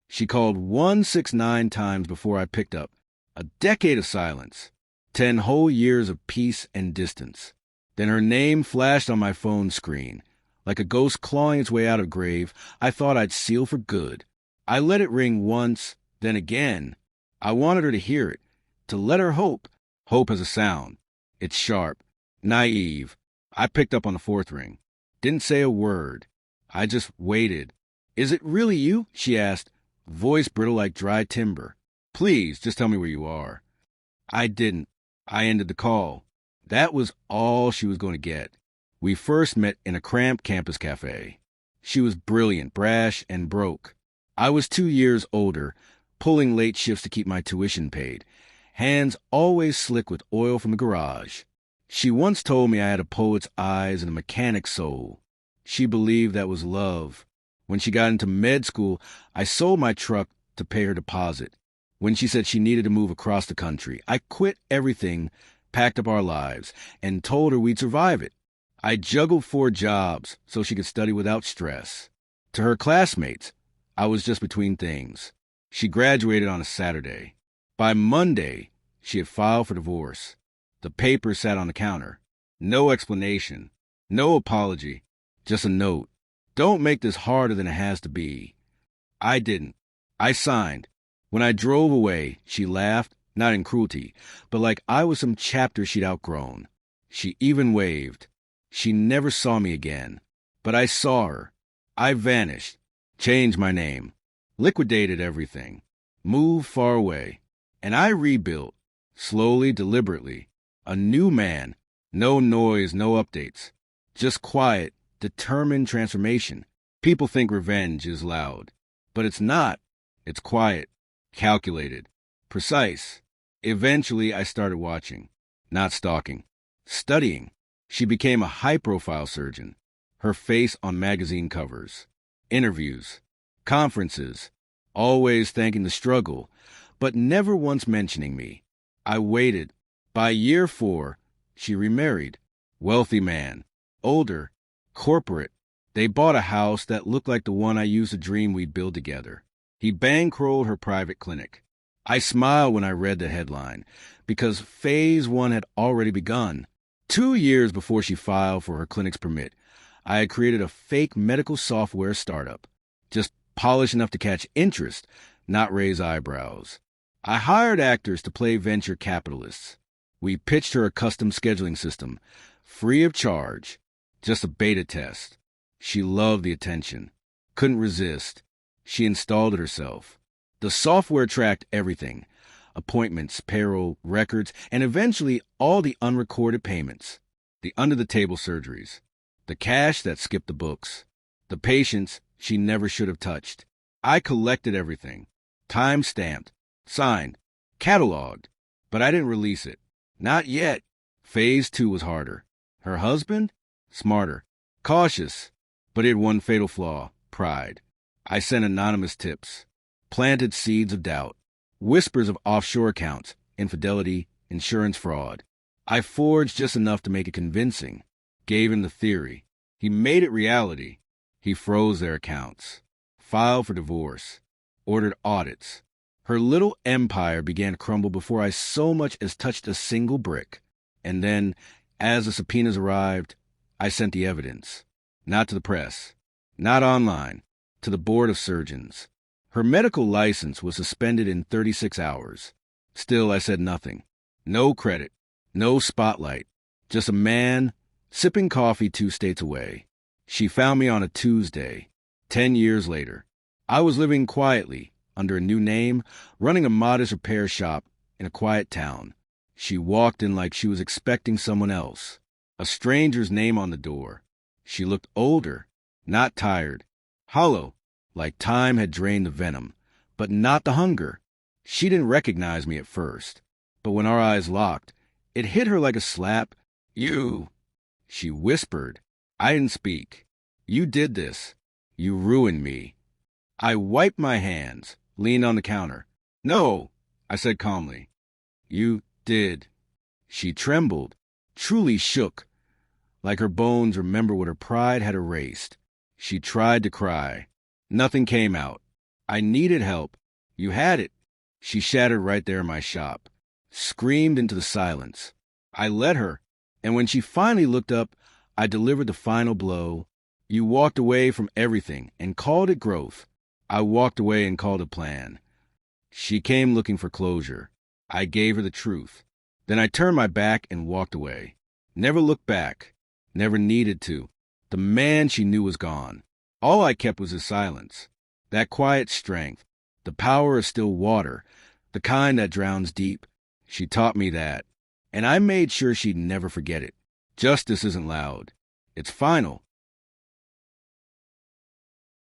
She called 169 times before I picked up. A decade of silence. 10 whole years of peace and distance. Then her name flashed on my phone screen. Like a ghost clawing its way out of the grave, I thought I'd seal for good. I let it ring once, then again. I wanted her to hear it, to let her hope. Hope has a sound. It's sharp, naive. I picked up on the fourth ring. Didn't say a word. I just waited. "Is it really you?" she asked, voice brittle like dry timber. "Please, just tell me where you are." I didn't. I ended the call. That was all she was going to get. We first met in a cramped campus cafe. She was brilliant, brash, and broke. I was 2 years older, pulling late shifts to keep my tuition paid. Hands always slick with oil from the garage. She once told me I had a poet's eyes and a mechanic's soul. She believed that was love. When she got into med school, I sold my truck to pay her deposit. When she said she needed to move across the country, I quit everything, packed up our lives, and told her we'd survive it. I juggled 4 jobs so she could study without stress. To her classmates, I was just between things. She graduated on a Saturday. By Monday, she had filed for divorce. The papers sat on the counter. No explanation, no apology, just a note. "Don't make this harder than it has to be." I didn't. I signed. When I drove away, she laughed, not in cruelty, but like I was some chapter she'd outgrown. She even waved. She never saw me again. But I saw her. I vanished, changed my name, liquidated everything, moved far away. And I rebuilt, slowly, deliberately. A new man. No noise, no updates. Just quiet, determined transformation. People think revenge is loud. But it's not. It's quiet, calculated, precise. Eventually, I started watching, not stalking, studying. She became a high-profile surgeon. Her face on magazine covers. Interviews. Conferences. Always thanking the struggle, but never once mentioning me. I waited. By year 4, she remarried. Wealthy man. Older. Corporate. They bought a house that looked like the one I used to dream we'd build together. He bankrolled her private clinic. I smiled when I read the headline, because phase 1 had already begun. 2 years before she filed for her clinic's permit, I had created a fake medical software startup, just polished enough to catch interest, not raise eyebrows. I hired actors to play venture capitalists. We pitched her a custom scheduling system, free of charge, just a beta test. She loved the attention, couldn't resist. She installed it herself. The software tracked everything: appointments, payroll, records, and eventually all the unrecorded payments, the under-the-table surgeries, the cash that skipped the books, the patients she never should have touched. I collected everything, time-stamped, signed, cataloged, but I didn't release it. Not yet. Phase 2 was harder. Her husband? Smarter. Cautious. But he had one fatal flaw: pride. I sent anonymous tips, planted seeds of doubt, whispers of offshore accounts, infidelity, insurance fraud. I forged just enough to make it convincing, gave him the theory. He made it reality. He froze their accounts, filed for divorce, ordered audits. Her little empire began to crumble before I so much as touched a single brick. And then, as the subpoenas arrived, I sent the evidence. Not to the press, not online, to the Board of Surgeons. Her medical license was suspended in 36 hours. Still, I said nothing. No credit, no spotlight, just a man sipping coffee 2 states away. She found me on a Tuesday, 10 years later. I was living quietly, under a new name, running a modest repair shop in a quiet town. She walked in like she was expecting someone else, a stranger's name on the door. She looked older, not tired, hollow, like time had drained the venom, but not the hunger. She didn't recognize me at first, but when our eyes locked, it hit her like a slap. "You," she whispered. I didn't speak. "You did this. You ruined me." I wiped my hands, leaned on the counter. "No," I said calmly. "You did." She trembled, truly shook, like her bones remembered what her pride had erased. She tried to cry. Nothing came out. I needed help. You had it. She shattered right there in my shop, screamed into the silence. I let her, and when she finally looked up, I delivered the final blow. You walked away from everything and called it growth. I walked away and called it plan. She came looking for closure. I gave her the truth. Then I turned my back and walked away. Never looked back. Never needed to. The man she knew was gone. All I kept was his silence. That quiet strength. The power of still water. The kind that drowns deep. She taught me that. And I made sure she'd never forget it. Justice isn't loud. It's final.